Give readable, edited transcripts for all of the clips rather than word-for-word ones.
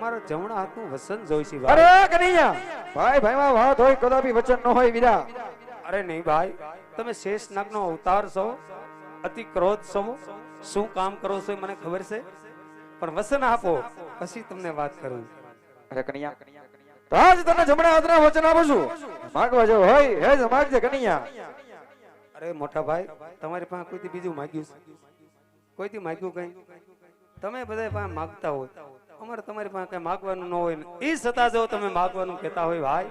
તમારા જમણા હાથનું વસન જોઈશે અરે ભાઈ. કનૈયા ભાઈ ભાઈમાં વાત હોય કદાપી વચન ન હોય વીરા. અરે નહીં ભાઈ, તમે શેષ નાગનો અવતાર છો, અતિ ક્રોધ છો, શું કામ કરો છો એ મને ખબર છે, પણ વસન આપો પછી તમને વાત કરું. અરે કનૈયા રાજ તને જમણા હાથના વચન આપું છું, માગવા જેવું હોય હે જ માગજે કનૈયા. અરે મોટા ભાઈ, તમારી પાસે કોઈથી બીજું માગ્યું છે? કોઈથી માગ્યું કઈ? તમે બધા પાસે માગતા હોય, અમારે તમારી પાસે કઈ માગવાનું ન હોય ને એ છતાં જો તમે માગવાનું કહેતા હોય ભાઈ,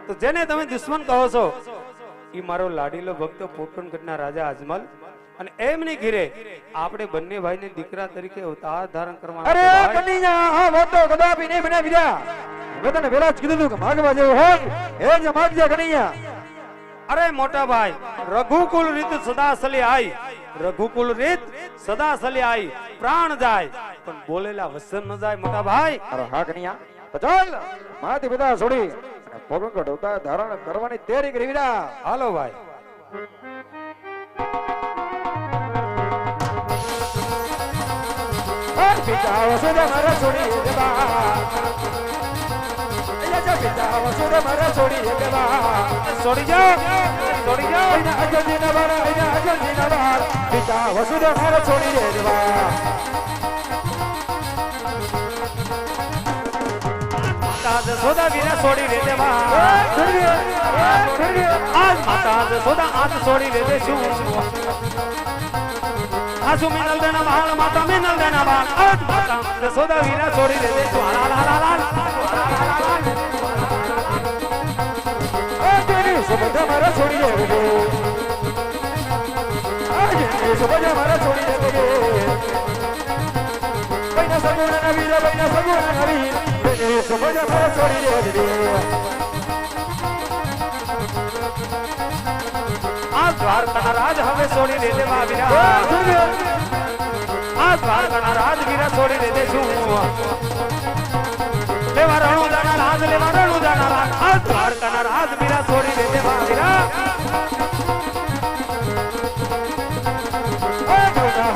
તો જેને તમે દુશ્મન કહો છો એ મારો લાડીલો ભક્ત પોટણગઢના રાજા અજમલ, અને એમની ઘીરે આપણે બંને ભાઈને દીકરા તરીકે અવતાર ધારણ કરવાના અરે છે ભાઈ. કનૈયા આ વાત તો કદાપી નહીં બને વીરા. મેં તને પેલા જ કીધું હતું કે માગવા જેવું હોય હે જ માગજે કનૈયા. અરે મોટા ભાઈ, રઘુકુલ રીત સદા સલી આઈ, રઘુકુલ રીત સદા સલી આઈ, પ્રાણ જાય પણ બોલેલા વસન ન જાય મોટા ભાઈ. અરે હા કનૈયા તો ચાલ માથી બધા છોડી અને પોટણગઢ અવતાર ધારણ કરવાની તૈયારી કરી વીરા. હાલો ભાઈ. પિતા વસુદે મારા છોડી દેવા, પિતા વસુદે મારા છોડી દેવા. છોડી જાઓ, છોડી જાઓ. અજંજીના બાર પિતા વસુદે મારા છોડી દેવા. માતા જશોદા વીરા છોડી દે દેવા, આજ માતા જશોદા આજ છોડી દે દેશું. આસુ મિનલ દેના બાળ, માતા મિનલ દેના બાળ, આજ માતા જશોદા વીરા છોડી દે દેશું. હાલ હાલ હાલ હાલ. સુભદ્રા મારા છોડી દેવો, સુભદ્રા મારા છોડી દેવો. બૈના સગુણા નવીર, બૈના સગુણા નવીર, સુભદ્રા મારા છોડી દેવો. આ દ્વારકાના રાજ હવે છોડી દે દેવા વીરા, આ દ્વારકાના રાજ વીરા છોડી દે દેશું. લેવા રણુદાના રાજ, લેવા રણુદાના રાજ, આ દ્વારકાના રાજ વીરા છોડી દે દેવા વીરા.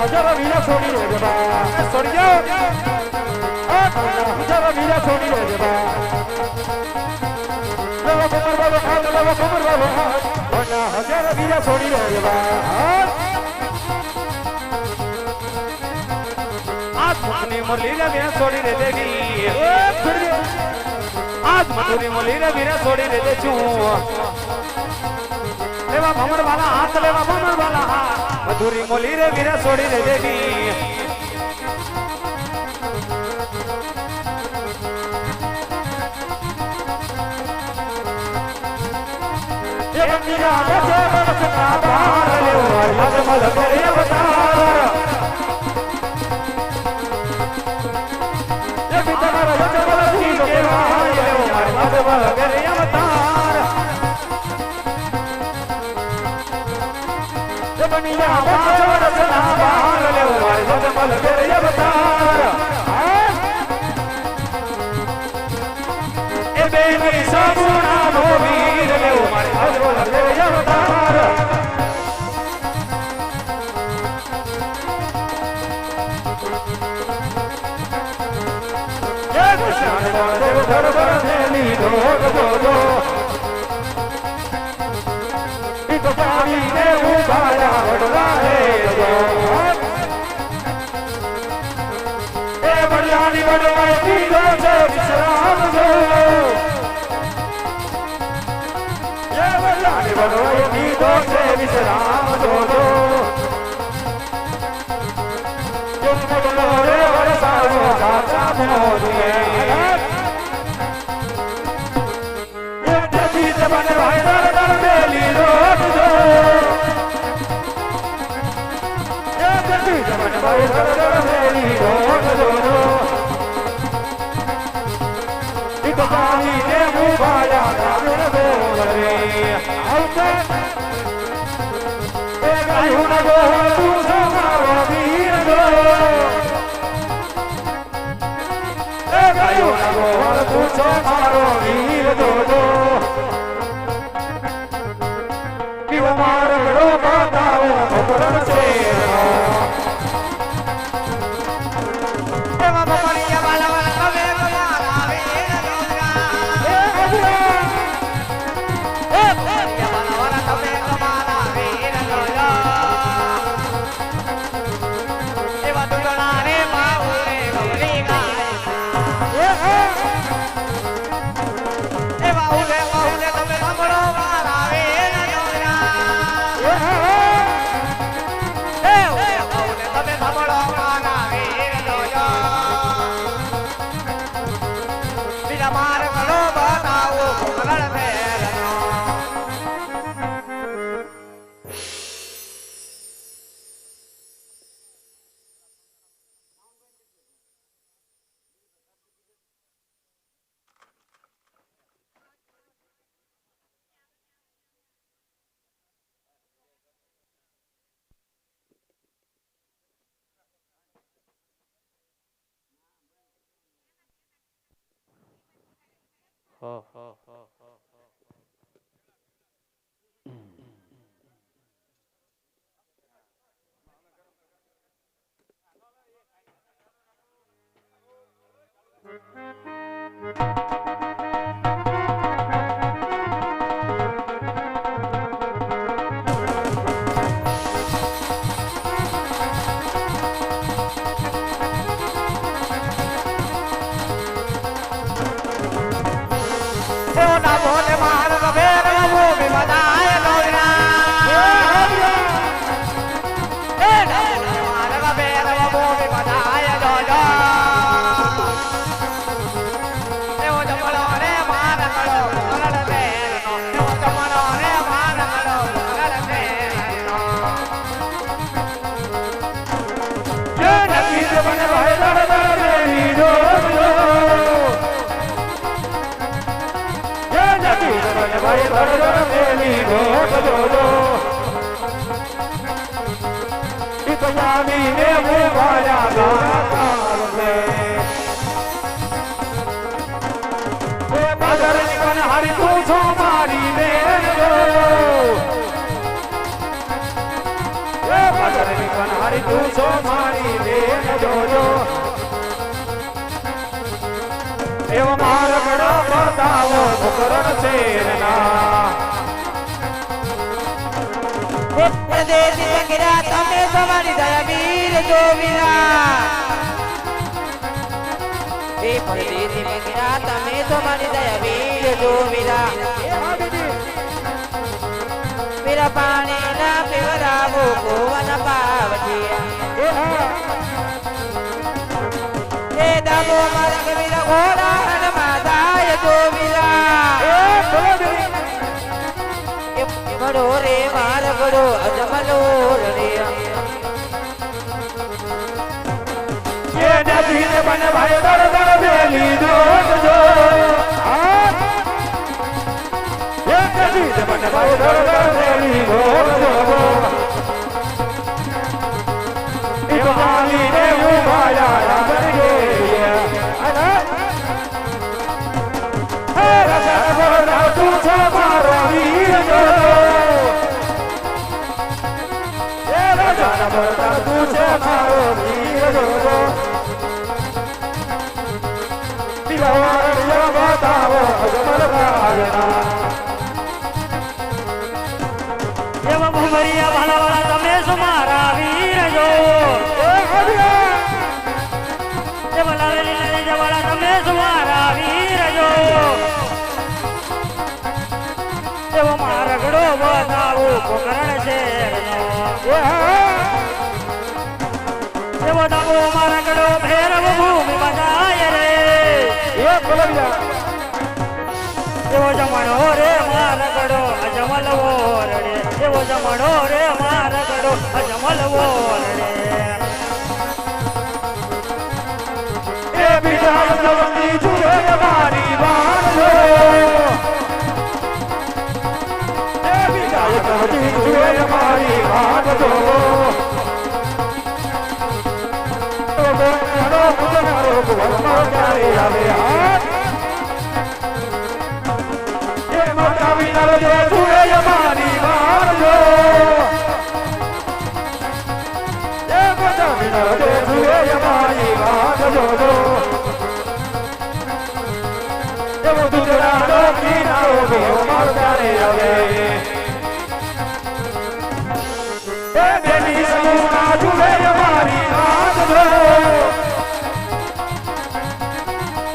હજારો વીરા છોડી દેવા, છોડી જાઓ. હજારો વીરા છોડી દેવા. લેવા કુમાર બાબુ હાથ, લેવા કુમાર બાબુ હાથ, હજારો વીરા છોડી દેવા. આજ મધુરી મુરલી રે વીરા છોડી દે દેવી, આજ મધુરી મુરલી રે વીરા છોડી દે દેશું. લેવા ભમર વાલા હાથ, લેવા ભમર વાલા હાથ, મધુરી મુરલી રે વીરા છોડી દે દેવી. પરદેશી વગેરા તમે તમારી દયા વીર જોવીરા એ પરદેશી વગેરા તમે તમારી દયા વીર જોવીરા મેરા પાણી ના પીવરાવો ગોવન પાવઠિયા એ દામો મારા કબીરા ઘોડા હન માદાય જોવીરા ગડો રે માર ગડો અજમલો રે ये नदी ने बन भाई दर दर बेली दो ये नदी ने बन भाई दर दर बेली दो इबानी ने वो माया राम गे हे राजा बोला तू छा मारो वीर जो ये राजा बोला तू छा मारो वीर जो ભૂમરિયા વાલા વાલા તમે સુમારા વીર જો વાલા તમે સુમારા વીર જો એવો મારગડો બતાવો કોકરણ છે એવો દાબો મારગડો ભેરવ ભૂમિ બજાય રે એવો જમણો રે મારગડો અજમલવો રડે એવો જમણો રે મારગડો અજમલવો રડે એ બીજા નવની જુએ મારી વાણો એ બીજા નવની જુએ મારી વાણો તો બોલનો મુજનારો ભવનો ક્યારે આવે હાથ એ મોટા વિનારો જે જુએ મારી વાણો એ મોટા વિનારો જે જુએ મારી વાણો એવો દુજરાનો કિનારો ભવનો ક્યારે આવે એ બેની સમૂહના જુએ મારી વાણો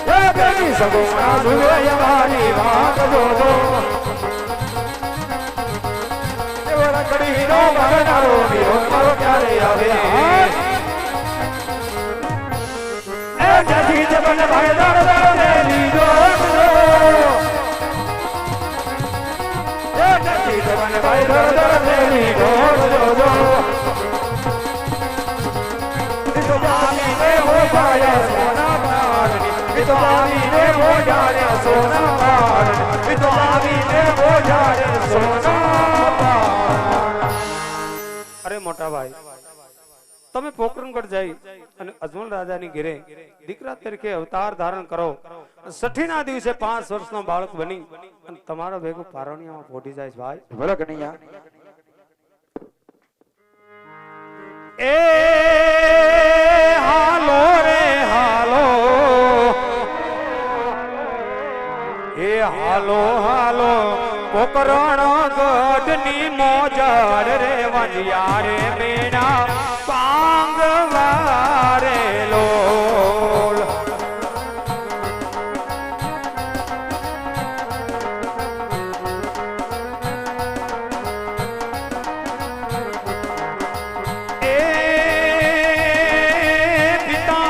એ બેની સમૂહના જુએ મારી વાણો એવો રખડીનો મરનારો ભવનો ક્યારે આવે એ જતી જબન ભાઈ દર દર ને લીધો એ જતી જબન ભાઈ દર દર ને લીધો તો બામી ને હો પાયા સોના પાડની તો બામી ને હો જાડ્યા સોના પાડની તો બામી ને હો જાડ્યા સોના પાડ અરે મોટા ભાઈ તમે પોકરણગઢ જઈ અને અજમલ રાજાની ઘેરે દીકરા તરીકે અવતાર ધારણ કરો. 60 ના દિવસે 5 વર્ષનો બાળક બની અને તમારો ભેગો પારણિયામાં પોઢી જાય છે ભાઈ. બોલો કનૈયા. એ હાલો રે હાલો, એ હાલો હાલો પોકરણગઢની મોજર રે વંજિયા રે મેણા પાંગવારે લોલ. એ પિતા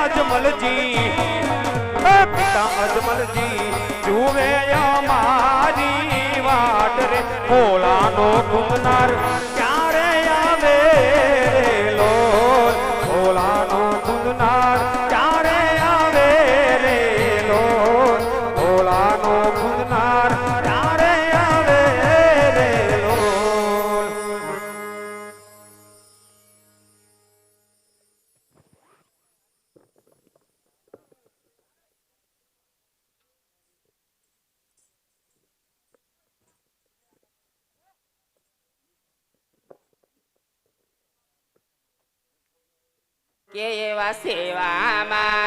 અજમલજી જુએ અમારી વાટ રે, ભોળાનો કુંદનાર ક્યારે આવે રે લોલ, ભોળાનો કુંદનાર ક્યારે આવે રે લોલ, ભોળાનો કુંદનાર ક્યારે આવે રે લોલ. કે એવા સેવામાં